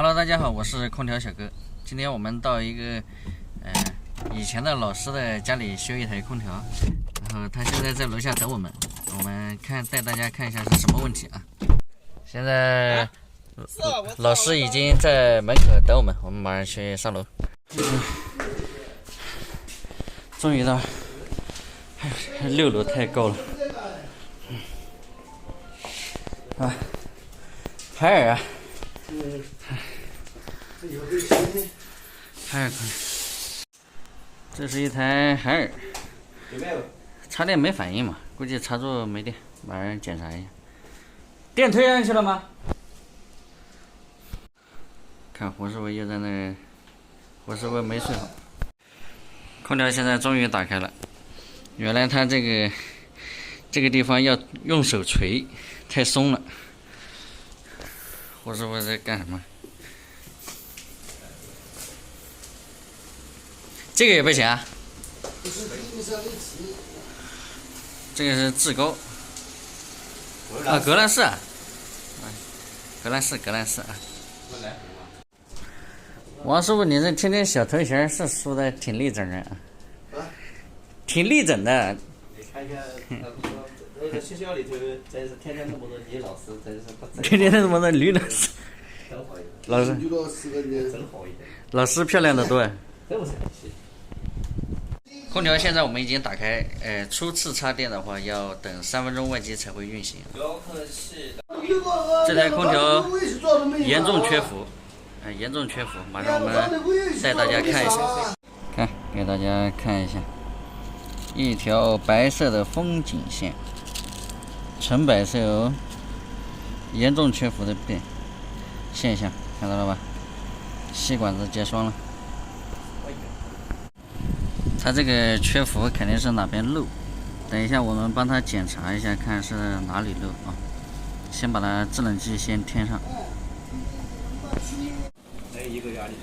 Hello， 大家好，我是空调小哥。今天我们到一个以前的老师的家里修一台空调，然后他现在在楼下等我们，带大家看一下是什么问题啊。现在老师已经在门口等我们，我们马上去上楼。终于到，6楼太高了。啊，海尔啊。海尔空调，这是一台海尔，插电没反应嘛，估计插座没电，马上检查一下。电推上去了吗？看胡师傅又在那儿，胡师傅没睡好。空调现在终于打开了，原来它这个地方要用手锤，太松了。胡师傅在干什么？这个也不行啊。这个是志高。啊，格兰仕啊。格兰仕啊。王师傅，你这天天小头衔是梳的挺立整的啊。挺立整的。你看一下，学校里头真是天天那么多女老师，真是不真。天天那么多女老师。老师。真好一点。老师漂亮的多。真不是。空调现在我们已经打开，初次插电的话要等3分钟外机才会运行。这台空调严重缺伏，严重缺伏，马上我们带大家看一下。看，给大家看一下，一条白色的风景线，纯白色哦，严重缺伏的现象，看到了吧？吸管子结霜了。它这个缺伏肯定是哪边漏，等一下我们帮它检查一下，看是哪里漏啊。先把它制冷剂先添上。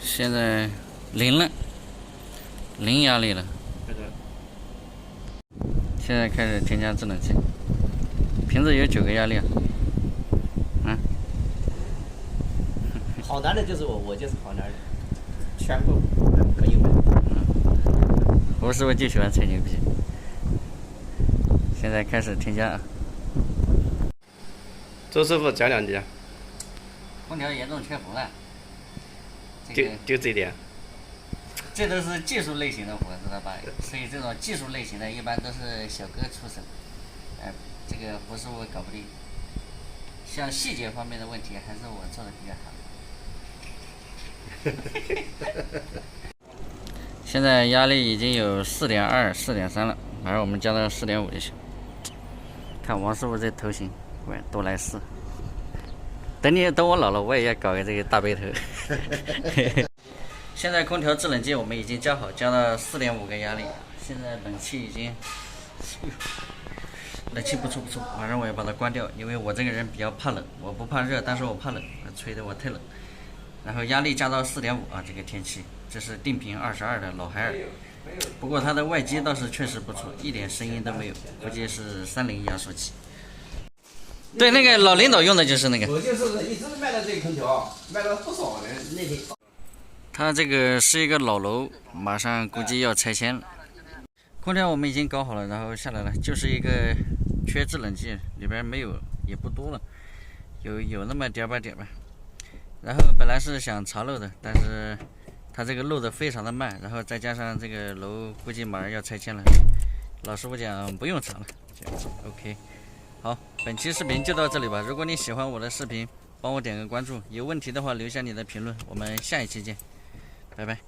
现在零了，0压力了。现在开始添加制冷剂。瓶子有9个压力啊。好男的就是我就是好男人，全部可以买。胡师傅就喜欢吹牛逼。现在开始添加啊。周师傅讲2句。空调严重缺伏了。就这点。这都是技术类型的活，知道吧？所以这种技术类型的一般都是小哥出手。这个胡师傅搞不定。像细节方面的问题，还是我做的比较好。现在压力已经有4.2、4.3了，马上我们加到4.5就行。看王师傅这头型，喂，多来4。等我老了，我也要搞个这个大背头。现在空调制冷剂我们已经加好，加到4.5个压力。现在冷气已经，冷气不错，马上我要把它关掉，因为我这个人比较怕冷，我不怕热，但是我怕冷，吹得我太冷。然后压力加到4.5啊，这个天气，这是定频22的老海尔，不过它的外机倒是确实不错，一点声音都没有，估计是30压缩机。对，那个老领导用的就是那个。我就是一直卖的这个空调，卖了不少人那天。它这个是一个老楼，马上估计要拆迁了。空调我们已经搞好了，然后下来了，就是一个缺制冷剂，里边没有，也不多了，有那么点吧。然后本来是想查漏的，但是它这个漏的非常的慢，然后再加上这个楼估计马上要拆迁了，老师傅讲不用查了，就 OK。好，本期视频就到这里吧。如果你喜欢我的视频，帮我点个关注，有问题的话留下你的评论，我们下一期见，拜拜。